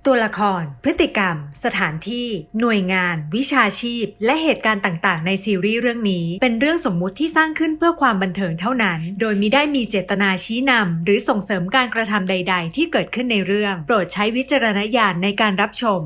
ตัวละคร พฤติกรรม สถานที่ หน่วยงาน วิชาชีพ และเหตุการณ์ต่างๆในซีรีส์เรื่องนี้เป็นเรื่องสมมุติที่สร้างขึ้นเพื่อความบันเทิงเท่านั้นโดยมิได้มีเจตนาชี้นำหรือส่งเสริมการกระทำใดๆที่เกิดขึ้นในเรื่องโปรดใช้วิจารณญาณในการรับชม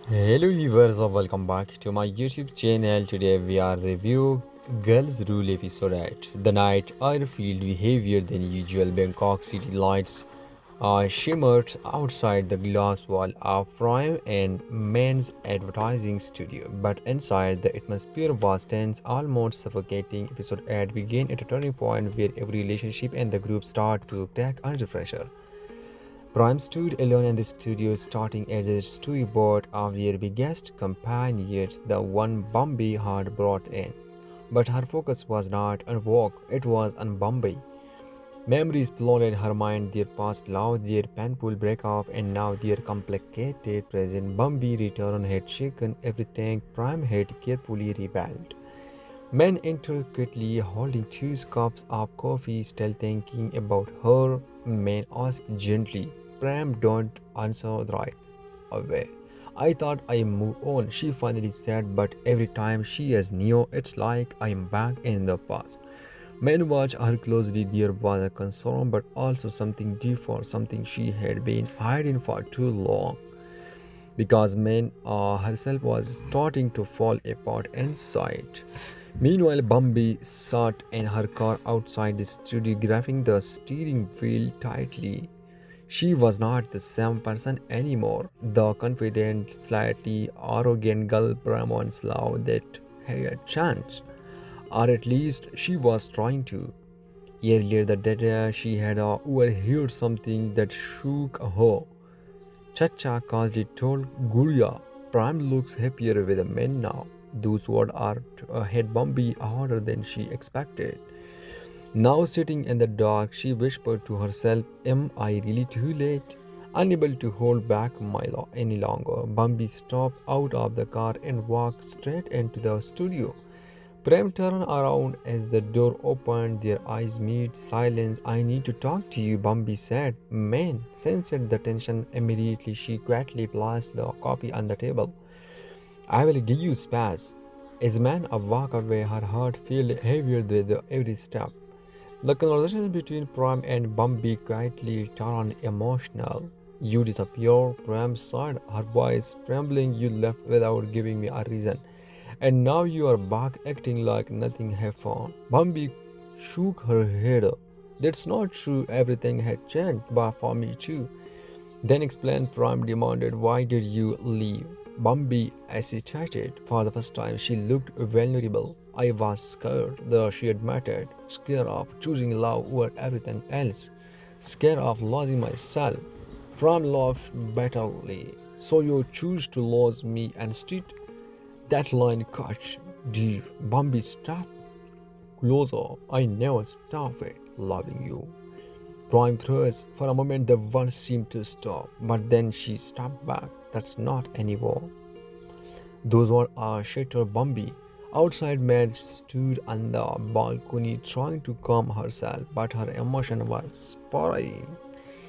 Hello viewers, welcome back to my YouTube channel. Today we are review Girls Rule episode 8. The night I feel heavier than usual. Bangkok city lights shimmered outside the glass wall of Prime and Men's advertising studio, but inside the atmosphere was tense, almost suffocating. Episode 8 began at a turning point where every relationship and the group start to crack under pressure. Prime stood alone in the studio, starting at the storyboard of their biggest companion, the one Bombay had brought in. But her focus was not on work, it was on Bombay. Memories flooded her mind, their past love, their painful breakup, and now their complicated present. Bombay return had shaken everything Prime had carefully rebuilt. Men intricately holding 2 cups of coffee, still thinking about her. Men asked gently, Pram, don't answer right away. I thought I move on, she finally said, but every time she is near, it's like I am back in the past. Men watched her closely. There was a concern, but also something deeper, something she had been hiding for too long. Because men herself was starting to fall apart inside. Meanwhile, Bombay sat in her car outside the studio, grabbing the steering wheel tightly. She was not the same person anymore. The confident, slightly arrogant girl Pram once loved that had changed. Or at least she was trying to. Earlier that day, she had overheard something that shook her. Chacha casually told Guria, Pram looks happier with the men now. Those words hit Bombay harder than she expected. Now sitting in the dark, she whispered to herself, am I really too late? Unable to hold back any longer, Bombay stepped out of the car and walked straight into the studio. Prem turned around as the door opened. Their eyes met. Silence. I need to talk to you, Bambi said. Man sensed the tension. Immediately she quietly placed the copy on the table. I will give you space. As man walked away, her heart felt heavier with every step. The conversation between Prime and Bambi quietly turned emotional. You disappear, Prime sighed, her voice trembling. You left without giving me a reason. And now you are back acting like nothing happened. Bambi shook her head. That's not true. Everything had changed, but for me too. Then explained, Prime demanded, why did you leave? Bambi hesitated. For the first time, she looked vulnerable. I was scared, though she admitted, scared of choosing love over everything else, scared of losing myself. Prime laughed bitterly. So you choose to lose me instead? That line cut deep. Bambi stopped closer. I never stopped loving you. Prime froze. For a moment, the world seemed to stop, but then she stepped back. That's not anymore. Those were a shattered Bambi. Outside, Mad stood on the balcony trying to calm herself, but her emotion was spiraling.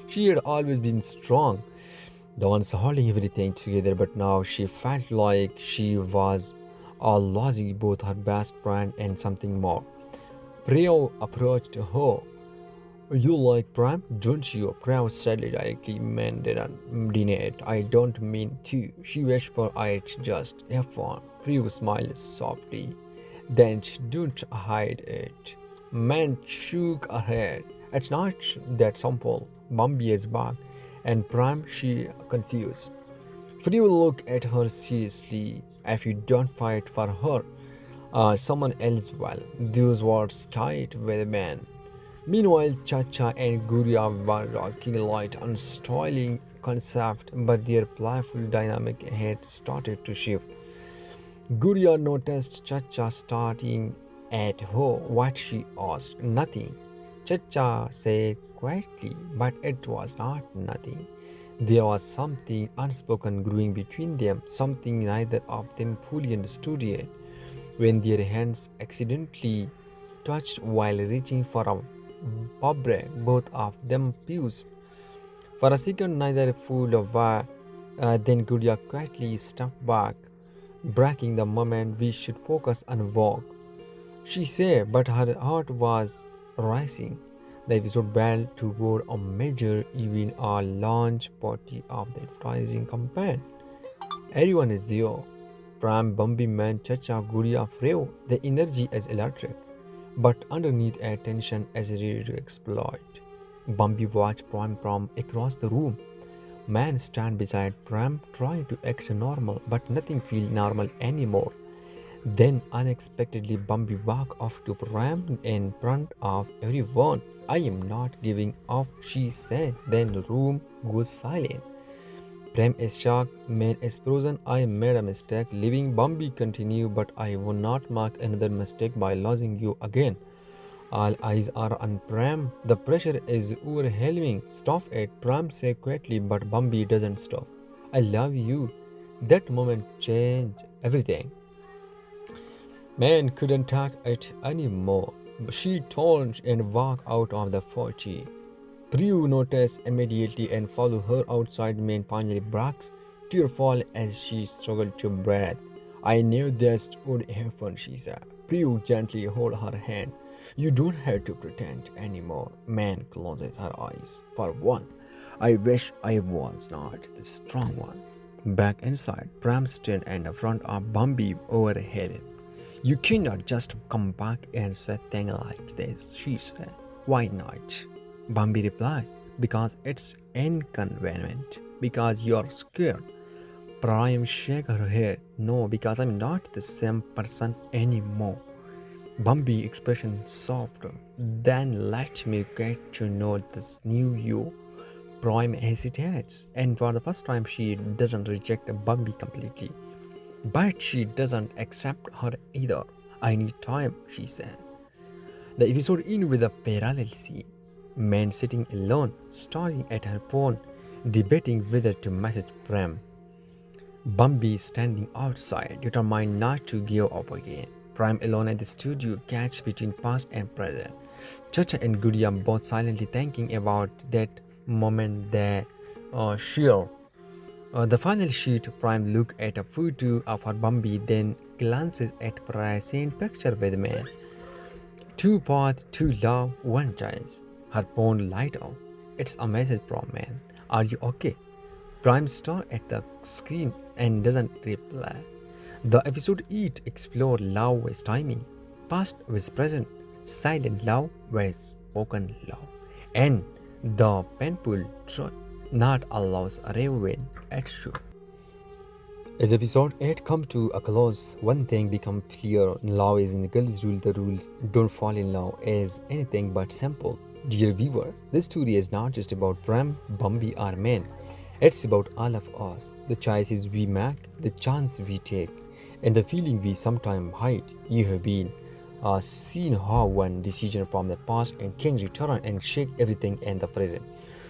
She had always been strong, the ones holding everything together, but now she felt like she was losing both her best friend and something more. Preo approached her. You like Prime, don't you? Prem said directly. Man didn't deny it. I don't mean to. She whispered, it's just have fun. Prue smiled softly. Then don't hide it. Man shook her head. It's not that simple. Bambi is back. And Prime, she confused. Prue looked at her seriously. If you don't fight for her, someone else will. Those words tied with a man. Meanwhile, Chacha and Guria were rocking light and styling concept, but their playful dynamic had started to shift. Guria noticed Chacha starting at her. What she asked? Nothing. Chacha said quietly, but it was not nothing. There was something unspoken growing between them, something neither of them fully understood yet. When their hands accidentally touched while reaching for a Pobre, both of them paused. For a second, neither pulled away. Then Guria quietly stepped back, breaking the moment. We should focus and walk, she said, but her heart was racing. The episode bell toward a major event, a launch party of the advertising campaign. Everyone is there. Pram, Bambi, Man, Chacha, Guria, Freo. The energy is electric, but underneath a tension is ready to explode. Bambi watched Pram from across the room. Man stand beside Pram trying to act normal, but nothing feels normal anymore. Then unexpectedly Bambi walked off to Pram in front of everyone. I am not giving up, she said. Then the room goes silent. Prem is shocked, man is frozen. I made a mistake. Leaving Bambi continue, but I will not make another mistake by losing you again. All eyes are on Prem. The pressure is overwhelming. Stop it, Prem said quietly, but Bambi doesn't stop. I love you. That moment changed everything. Man couldn't take it anymore. She turned and walked out of the forty. Prue noticed immediately and followed her outside. Man finally breaks, tearful as she struggled to breathe. I knew this would happen, she said. Prue gently held her hand. You don't have to pretend anymore. Man closes her eyes. For one, I wish I was not the strong one. Back inside, Pram stood in the front of Bambi overhead. You cannot just come back and say things like this, she said. Why not? Bambi replied, because it's inconvenient, because you're scared. Prime shook her head. No, because I'm not the same person anymore. Bambi expression softer. Then let me get to know this new you. Prime hesitates, and for the first time she doesn't reject Bambi completely. But she doesn't accept her either. I need time, she said. The episode ends with a parallel scene. Man sitting alone, staring at her phone, debating whether to message Prem. Bambi standing outside, determined not to give up again. Prime alone at the studio, catch between past and present. Chacha and Guria both silently thinking about that moment they share. The final sheet, Prime look at a photo of her Bambi, then glances at present picture with man. Two paths, two love, one choice. Her phone light off. It's a message from man. Are you okay? Prime star at the screen and doesn't reply. The episode 8 explore love with timing, past with present, silent love with spoken love, and the painful truth not allows a raven at show. As episode 8 comes to a close, one thing becomes clear: love is in the girls' rule. The rules don't fall in love as anything but simple. Dear viewer, this story is not just about Prem, Bambi, or men. It's about all of us. The choices we make, the chance we take, and the feeling we sometimes hide. You have been seen how one decision from the past and can return and shake everything in the present.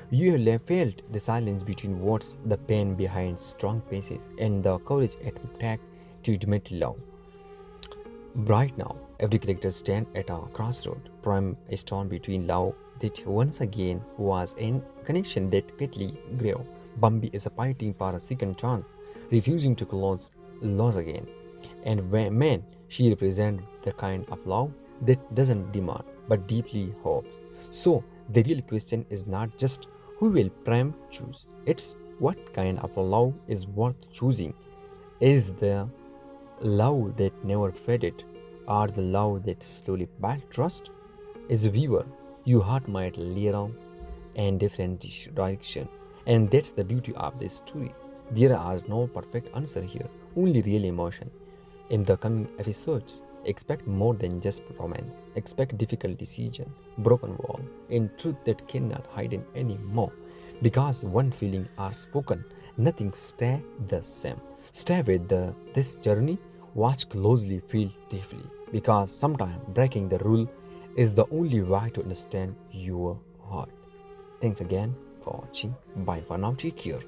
You have felt the silence between words, the pain behind strong faces, and the courage it takes to admit love. Right now, every character stands at a crossroad. Prime is torn between love that once again was in connection that quickly grew. Bambi is fighting for a second chance, refusing to close loss again. And man, she represents the kind of love that doesn't demand but deeply hopes. So the real question is not just who will Prem choose, it's what kind of love is worth choosing. Is the love that never faded, or the love that slowly built trust? As a viewer, your heart might lead on in different direction, and that's the beauty of this story. There are no perfect answer here, only real emotion. In the coming episodes, expect more than just romance. Expect difficult decision, broken wall, and truth that cannot hide anymore. Because one feeling are spoken, nothing stay the same. Stay with this journey, watch closely, feel deeply. Because sometimes breaking the rule is the only way to understand your heart. Thanks again for watching. Bye for now. Take care.